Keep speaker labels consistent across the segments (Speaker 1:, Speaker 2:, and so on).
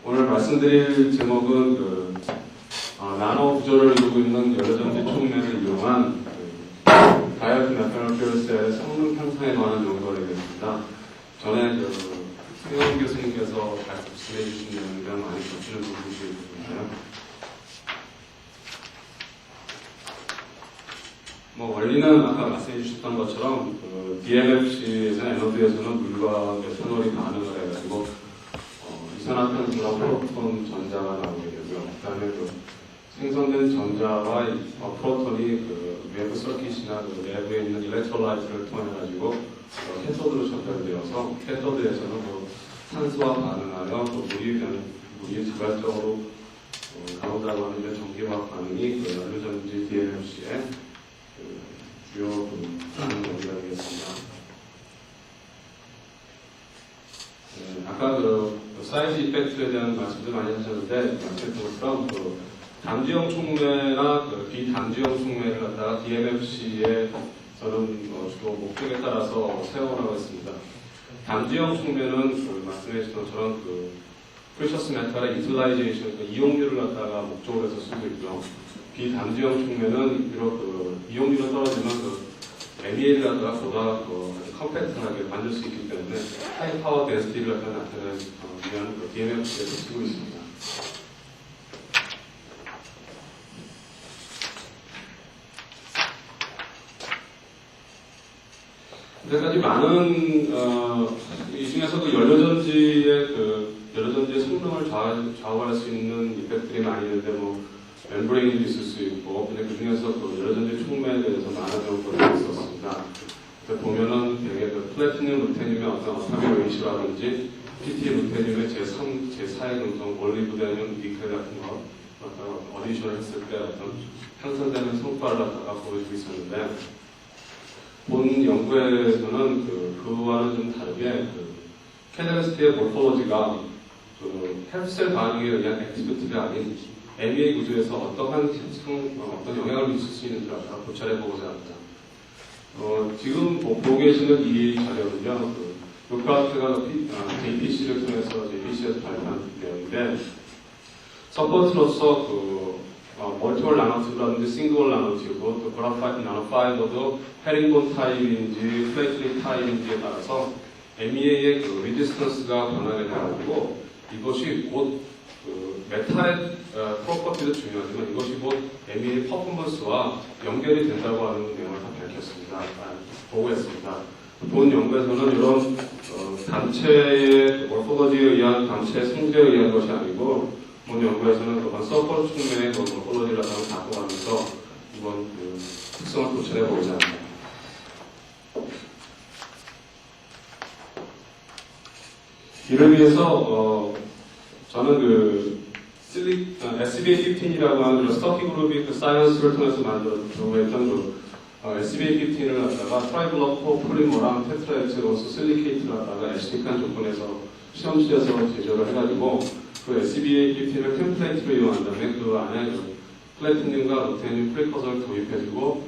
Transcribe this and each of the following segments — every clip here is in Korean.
Speaker 1: 오늘 말씀드릴 제목은 나노 구조를 이루고 있는 여러전지 촉매를 이용한 다이어트 나트럴 퓨어셀의 성능 향상에 관한 연구를 하겠습니다. 전에 승영 교수님께서 잘 말씀해 주신 내용이랑 많이 겹치는 부분이 있습니다. 원리는 아까 말씀해 주셨던 것처럼 DMFC에서는 에너드에서는 물과 메탄올이 반응을 해가지고 이산화탄소랑 프로톤 전자가 나오게 되고요. 그 다음에 생성된 전자와 프로톤이 외부 서킷이나 내부에 있는 일렉트롤라이트를 통해가지고 캐소드로 전달되어서 캐소드에서는 산소와 반응하여 물이 자발적으로 나오다고 하는 전기화학 반응이 연료전지 DMFC의 주요 반응 원리가 되겠습니다. 아까 사이즈 이펙트에 대한 말씀도 많이 하셨는데, 말씀드린 것처럼 담지형 촉매나 비담지형 촉매를 갖다가 DMFC의 저는 주로 목적에 따라서 사용을 하고 있습니다. 담지형 촉매는 말씀해 주신 것처럼 프레셔스 메탈의 유틸라이제이션, 이용률을 갖다가 목적으로 해서 쓰고 있고요. 비담지형 촉매는 비록 이용률은 떨어지면 MEA를 갖다가 보다 컴팩트하게 만들 수 있기 때문에 하이 파워 덴시티를 갖다가 나타내기 위한 DMFC에서 쓰고 있습니다. 이제까지 많은 이 중에서도 연료전지의 성능을 좌우할 수 있는 이펙트들이 많이 있는데 멤브레인도 있을 수 있고, 근데 그 중에서 연료전지 촉매에 대해서 많은 연구를 있었습니다. 보면은 되게 플래티늄 루테늄의 어떤 어타미 레이시라든지 PT 루테늄의 제3, 제4의 금속, 올리브데늄, 니켈 같은 거 어디션을 했을 때 어떤 향상되는 성과를 갖다가 보여주고 있었는데, 본 연구에서는 그와는 좀 다르게 캐탈리스트의 모르폴로지가 헬프셀 반응에 의한 액티비티가 아닌 MEA 구조에서 어떤 영향을 미칠 수 있는지를 고찰해보고자 합니다. 지금 보고 계시는 이 자료는요, 루크하트가 JPC를 통해서 JPC에서 발표한 내용인데, 서포트로서 멀티플 나노튜브라든지 싱글 나노튜브, 또 그라파이트 나노파이버도 헤링본 타입인지 플레이트릿 타입인지에 따라서 MEA의 리지스턴스가 변하게 돼가지고 이것이 곧 메탈의 프로퍼티도 중요하지만 이것이 곧 MEA 퍼포먼스와 연결이 된다고 하는 내용을 다 밝혔습니다. 보고했습니다. 본 연구에서는 이런 단체의 모르폴로지에 의한 단체의 성질에 의한 것이 아니고, 본 연구에서는 그런 서포트 촉매의 모르폴로지를 바꿔가면서 이번 특성을 도출해보고자 합니다. 이를 위해서 저는 SBA15이라고 하는 스터키 그룹이 사이언스를 통해서 만들어냈던 SBA15을 갖다가 트라이블러코 폴리머랑 테트라에트로스 실리케이트를 갖다가 애시틱한 조건에서 시험실에서 제조를 해가지고 SBA15를 템플레이트로 이용한 다음에 그 안에 플래티늄과 루테늄 프리커서를 도입해주고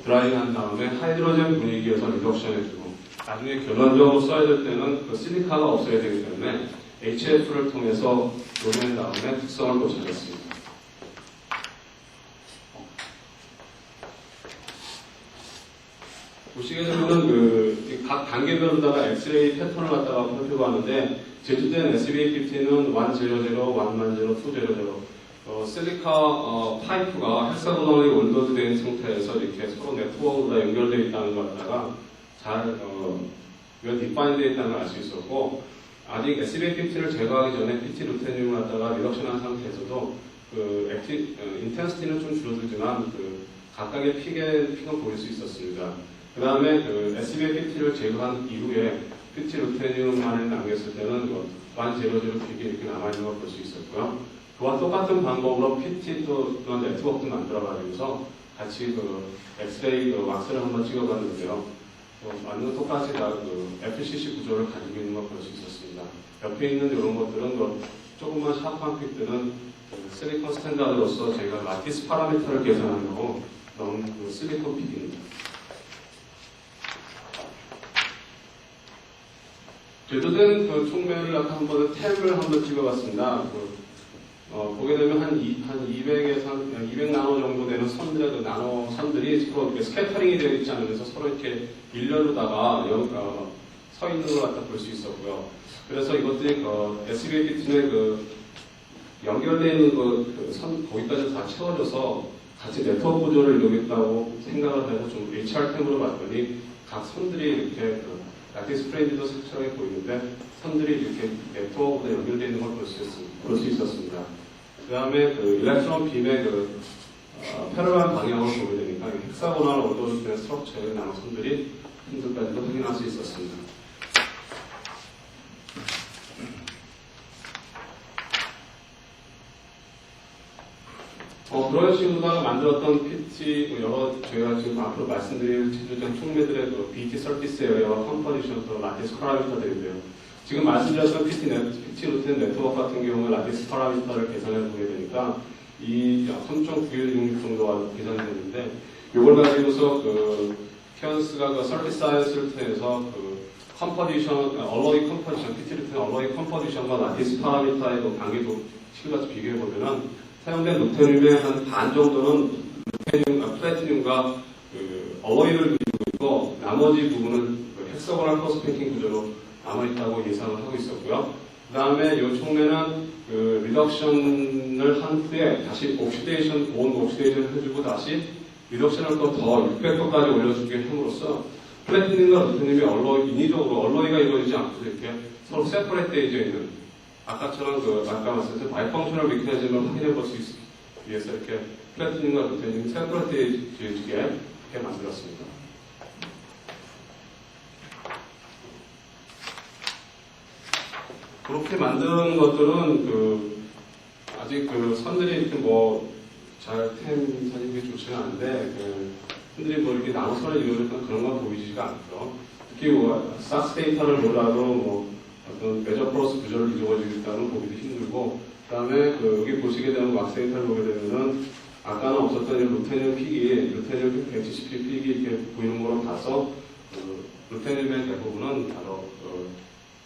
Speaker 1: 드라이한 다음에 하이드로젠 분위기에서 리덕션해주고, 나중에 결론적으로 써야 될 때는 실리카가 없어야 되기 때문에 HF를 통해서 녹여낸 다음에 특성을 고쳐냈습니다. 보시게 되면은 각 단계별로다가 엑스레이 패턴을 갖다가 살펴봤는데, 제조된 SBA15는 100, 110, 200, 실리카 파이프가 헬사고널이 온도드된 상태에서 이렇게 서로 네트워크가 연결되어 있다는 걸 갖다가 잘 디파인되어 있다는 걸 알 수 있었고, 아직 SBA15를 제거하기 전에 PT 루테늄을 갖다가 리덕션한 상태에서도 인텐시티는 좀 줄어들지만 각각의 픽은 보일 수 있었습니다. 그 다음에 SBA15를 제거한 이후에 PT 루테늄만을 남겼을 때는 100 픽이 이렇게 남아있는 걸 볼 수 있었고요. 그와 똑같은 방법으로 PT 그런 네트워크도 만들어가지고서 같이 엑스레이 왁스를 한번 찍어봤는데요. 완전 똑같이 다 FCC 구조를 가지고 있는 걸 볼 수 있었습니다. 옆에 있는 이런 것들은 조금만 샤프한 픽들은 실리콘 스탠다드로서 저희가 라티스 파라미터를 계산하는 거고 넣은 실리콘 픽입니다. 제조된 그 총매를 아까 한번 탭을 한번 찍어봤습니다. 보게 되면 한 200에서 200 나노 정도 되는 선들의 그 나노 선들이 서로 이렇게 스캐터링이 되어 있지 않으면서 서로 이렇게 일렬로다가 서 있는 걸 갖다 볼 수 있었고요. 그래서 이것들이 SBAPT의 연결되어 있는 선 거기까지 다 채워져서 같이 네트워크 구조를 이루겠다고 생각을 해서 좀 HR템으로 봤더니 각 선들이 이렇게 라티스 프레임도 색칠하게 보이는데 선들이 이렇게 네트워크로 연결되어 있는 걸 볼 수 있었습니다. 그 다음에 일렉트론 빔의 패러럴 방향을 보게 되니까 헥사고널 오더로 된 스트럭처의 나노 선들이 흔들까지도 확인할 수 있었습니다. 그런 식으로 만들었던 PT, 저희가 지금 앞으로 말씀드릴 제조된 총매들의 BT 서비스 에어와 컴포지션, 라티스 파라미터들인데요. 지금 말씀드렸던 PT 루틴 네트워크 같은 경우는 라티스 파라미터를 계산해 보게 되니까 이 3.9166 정도가 계산이 되는데, 이걸 가지고서 케언스가 서비스 사이언스를 통해서 컴포지션, 얼러이 컴포지션, PT 루틴 얼러이 컴포지션과 라티스 파라미터의 관계도 실같이 비교해 보면은 사용된 루테늄의 한 반 정도는 플래티늄과 얼로이를 가지고 있고, 나머지 부분은 헥사고널 포스펜킹 구조로 남아있다고 예상을 하고 있었고요. 그 다음에 이 총매는 리덕션을 한 후에 다시 옥시데이션, 고온 옥시데이션을 해주고 다시 리덕션을 또 더 600도까지 올려주게 함으로써 플래티늄과 루테늄이 인위적으로 얼로이가 이루어지지 않고 이렇게 서로 세퍼레이트 되어 있는, 아까처럼 아까 말씀드린 바이펑셔널 메커니즘을 확인해 볼 수 있기 위해서 이렇게 플래티늄과 루테늄이 세퍼레이트되어지게 이렇게 만들었습니다. 그렇게 만든 것들은 아직 선들이 이렇게 잘 사진이 좋지는 않은데 선들이 이렇게 나노선을 이루어졌던 그런 건 보이지가 않고요. 특히 삭스 데이터를 몰라도 어떤 메저 프로스 구조를 이루어지겠다는 보기도 힘들고, 그 다음에 여기 보시게 되는 왁스 데이터를 보게 되면은 아까는 없었던 루테늄 픽이, 루테늄 HCP 픽이 이렇게 보이는 걸로 봐서 루테늄의 대부분은 바로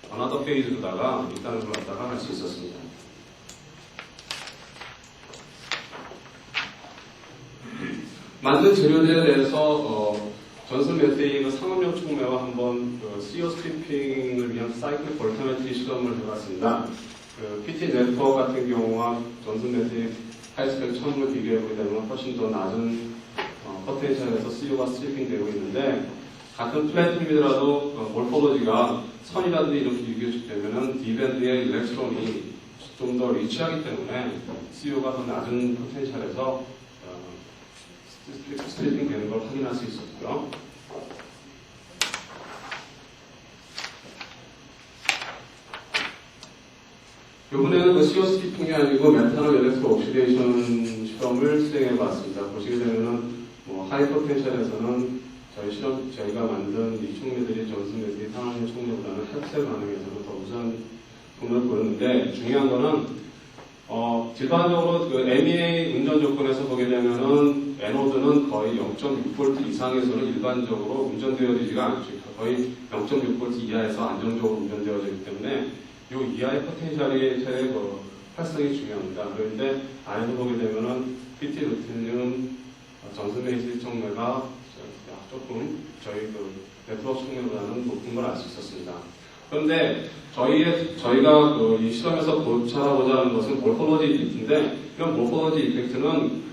Speaker 1: 어나더 페이지로다가 있다는 걸 갖다가 할 수 있었습니다. 만든 재료들에 대해서 존슨 매트의 상업용 총매와 한번 CO 스트리핑을 위한 사이클 볼타메트리 실험을 해봤습니다. PT 네트워크 같은 경우와 존슨 매트의 하이스펙 처음으로 비교해보게 되면 훨씬 더 낮은 포텐셜에서 CO가 스트리핑 되고 있는데, 같은 플래티늄이더라도 몰포로지가 선이라든지 이렇게 비교되면은 D밴드의 일렉트론이 좀 더 리치하기 때문에 CO가 더 낮은 포텐셜에서 스트리핑 되는 걸 확인할 수 있었고요. 이번에는 CO 스트리핑이 아니고 메탄올 엘렉트로 옥시데이션 실험을 수행해 봤습니다. 보시게 되면은 하이 포텐셜에서는 저희가 만든 이 총매들이 존슨 매트의 상황의 총매보다는 헥셀 반응에서는 더 우수한 성능을 보였는데, 중요한 거는 일반적으로 MEA 운전 조건에서 보게 되면은 에노드는 거의 0.6V 이상에서는 일반적으로 운전되어지지가 않죠. 거의 0.6V 이하에서 안정적으로 운전되어지기 때문에 이 이하의 포텐셜이 제일 활성이 중요합니다. 그런데 안에서 보게 되면은 PT 루테늄 존슨 매트 총매가 조금 저희 네트워크 총매보다는 높은 걸 알 수 있었습니다. 그런데 저희가 이 실험에서 고찰하고자 하는 것은 몰포로지 이펙트인데, 이런 몰포로지 이펙트는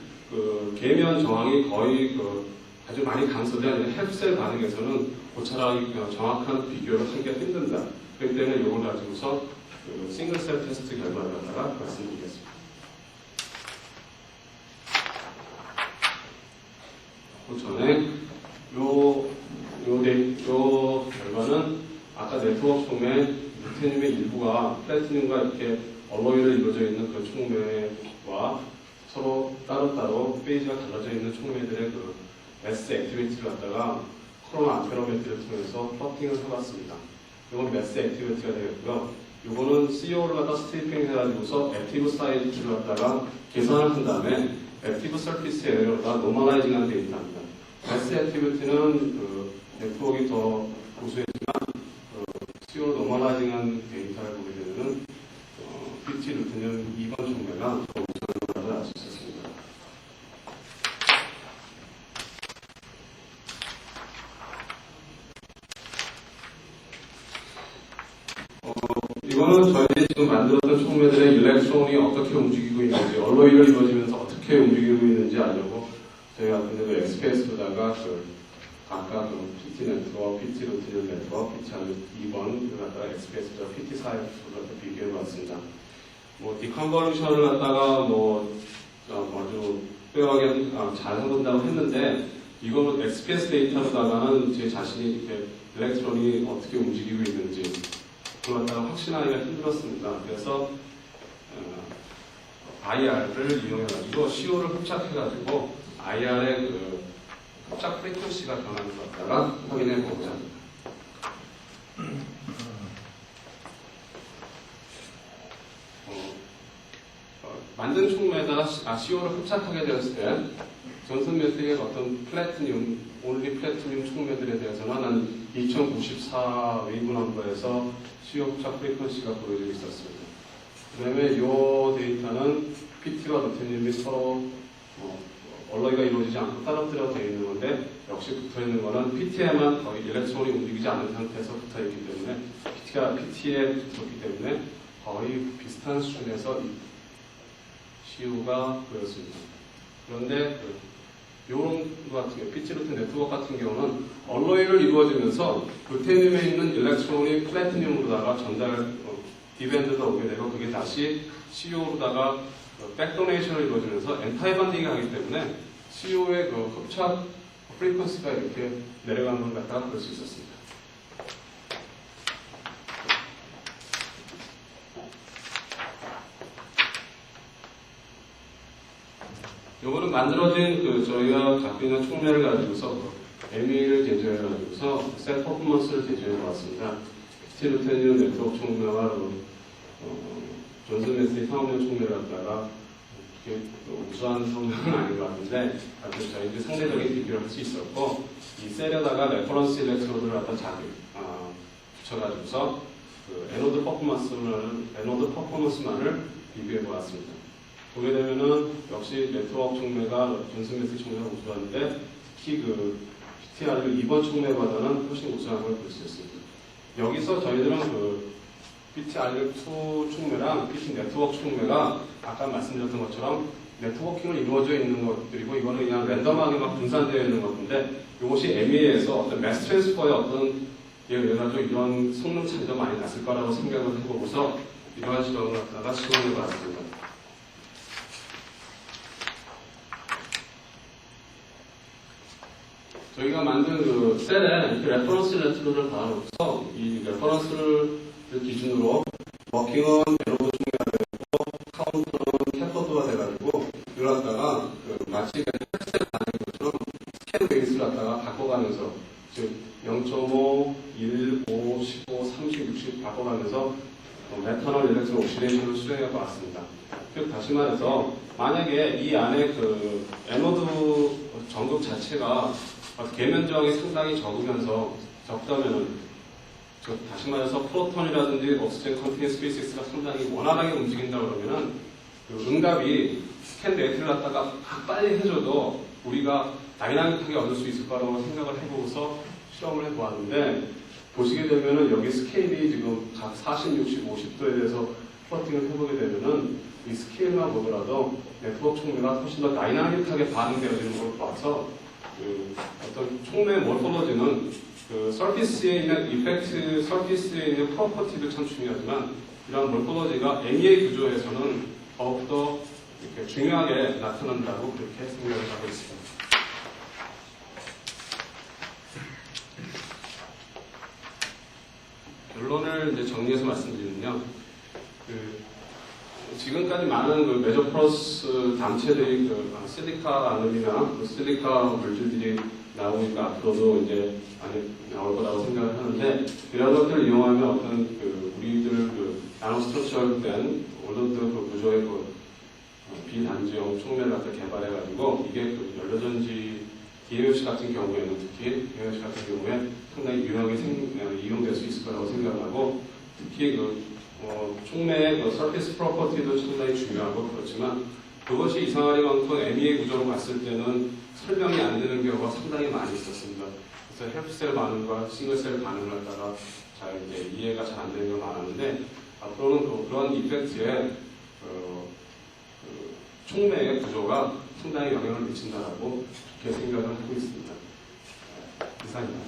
Speaker 1: 계면 저항이 거의 아주 많이 강조된 헥셀 반응에서는 고찰하기 정확한 비교를 하기가 힘든다. 그렇기 때문에 이걸 가지고서 싱글셀 테스트 결과를 갖다가 말씀드리겠습니다. 그 전에 요 결과는 아까 네트워크 총매 루테늄의 일부가 플래티늄과 이렇게 얼로이로 이루어져 있는 그 총매와 서로 따로따로 페이지가 달라져 있는 총매들의 매스 액티비티를 갖다가 코로나 암페로메트를 통해서 플러팅을 해봤습니다. 이건 매스 액티비티가 되겠고요. 이거는 CO를 갖다 스트리핑 해가지고서 액티브 사이즈를 갖다가 계산을 한 다음에 액티브 서피스 에어가 노멀라이징한 데이터입니다. 매스 액티비티는 네트워크가 더 고수했지만 CO를 노멀라이징 PT 루테늄 2번 종매가 우선을 알 수 있었습니다. 이거는 저희들이 지금 만들었던 촉매들의 일렉트론이 어떻게 움직이고 있는지, 얼로이를 이루어지면서 어떻게 움직이고 있는지 알려고 저희가 근데 엑스페이스로다가 각각 PT 네트워크, PT 루테늄 네트워크, PT 2번 갖다가 엑스페이스로 PT 사이프로 비교해 봤습니다. 뭐 디컨버루션을 갖다가 아주 뼈하게 잘 해본다고 했는데, 이거는 엑스페이스 데이터로다가는 제 자신이 이렇게 일렉트론이 어떻게 움직이고 있는지 그걸 갖다가 확신하기가 힘들었습니다. 그래서 IR을 이용해가지고 CO를 흡착해가지고 IR의 그 흡착 프리퀀시가 변하는 것 갖다가 확인해 보고자 합니다. 만든 촉매에다가 CO를 흡착하게 되었을 때 존슨 매스의 어떤 플래티늄, 온리 플래티늄 촉매들에 대해서는 한 2094 웨이브 넘버에서 CO 흡착 프리퀀시가 보여지고 있었습니다. 그 다음에 이 데이터는 PT와 루테늄이 서로 얼러이가 이루어지지 않고 따로따로 되어 있는 건데, 역시 붙어 있는 거는 PT에만 거의 일렉트론이 움직이지 않은 상태에서 붙어 있기 때문에, PT가 PT에 붙었기 때문에 거의 비슷한 수준에서 CO가 보였습니다. 그런데 이런 것 같은 경우, PT 루테늄 네트워크 같은 경우는 얼로이를 이루어지면서 루테늄에 있는 일렉트론이 플래티늄으로다가 디밴드가 오게 되고, 그게 다시 CO로다가 백도네이션을 이루어지면서 엔타이 반딩을 하기 때문에 CO의 흡착 프리퀀시가 이렇게 내려가는 걸 갖다가 볼 수 있었습니다. 요거는 만들어진 저희가 갖고 있는 촉매를 가지고서 ME를 제조해가지고서 셀 퍼포먼스를 제조해보았습니다. PT 루테늄 네트워크 촉매와 존슨 매스의 상업용 촉매를 갖다가 이렇게 우수한 성능은 아닌 것 같은데, 저희들이 상대적인 비교를 할 수 있었고, 이 셀에다가 레퍼런스 일렉트로드를 갖다 붙여가지고서 에노드 퍼포먼스만을 비교해 보았습니다. 보게 되면은 역시 네트워크 촉매가 존슨 매스 촉매가 우수한데, 특히 PTR 2번 촉매보다는 훨씬 우수한 걸 볼 수 있습니다. 여기서 저희들은 PTR2 촉매랑 PT 네트워크 촉매가 아까 말씀드렸던 것처럼 네트워킹을 이루어져 있는 것들이고, 이거는 그냥 랜덤하게 막 분산되어 있는 것인데, 이것이 ME에서 어떤 매스 트랜스퍼의 어떤 예를 들어서 이런 성능 차이가 많이 났을 거라고 생각을 해보고서 이러한 실험을 갖다가 시험해 봤습니다. 저희가 만든 셀에 레퍼런스 일렉트로드를 달아놓고서 이 레퍼런스를 기준으로 워킹은 에너드 촉매가 되고, 카운트는 캐서드가 돼가지고, 이걸 갖다가 마치 텍스트에 다니는 것처럼 스캔 베이스를 갖다가 바꿔가면서, 즉 0.5, 1, 5, 15, 30, 60 바꿔가면서 메탄올 일렉트론 옥시데이션을 수행해 봤습니다. 즉 다시 말해서 만약에 이 안에 에너드 전극 자체가 계면적이 상당히 적다면은, 다시 말해서 프로톤이라든지 옥시젠 컨테인 스피시스가 상당히 원활하게 움직인다 그러면은 응답이 스캔 레이트를 갖다가 빨리 해줘도 우리가 다이나믹하게 얻을 수 있을 거라고 생각을 해보고서 실험을 해보았는데, 보시게 되면은 여기 스케일이 지금 각 40, 60, 50도에 대해서 플러팅을 해보게 되면은 이 스케일만 보더라도 네트워크 촉매가 훨씬 더 다이나믹하게 반응되어지는 걸 봐서 어떤 촉매의 모르폴로지는 서피스에 있는 이펙트, 서피스에 있는 프로퍼티도 참 중요하지만, 이런 모르폴로지가 MEA 구조에서는 더욱더 이렇게 중요하게 나타난다고 그렇게 생각을 하고 있습니다. 결론을 이제 정리해서 말씀드리면요. 지금까지 많은 메저 플러스 단체들이 실리카 아름이나 실리카 물질들이 나오니까 앞으로도 이제 많이 나올 거라고 생각을 하는데, 이런 것들을 이용하면 어떤 우리들 나노 스트럭처럴 된 올로드 구조의 비단지형 촉매를 갖다 개발해가지고, 이게 연료전지 DMFC 같은 경우에는, 특히 DMFC 같은 경우에 상당히 유용하게 이용될 수 있을 거라고 생각하고, 특히 촉매의 그 서피스 프로퍼티도 상당히 중요하고 그렇지만 그것이 이상하리 강통 MEA 구조로 봤을 때는 설명이 안 되는 경우가 상당히 많이 있었습니다. 그래서 헬프셀 반응과 싱글셀 반응을 갖다가 잘 이제 이해가 잘 안 되는 경우가 많았는데 앞으로는 그런 이펙트에 촉매의 구조가 상당히 영향을 미친다라고 그렇게 생각을 하고 있습니다. 이상입니다.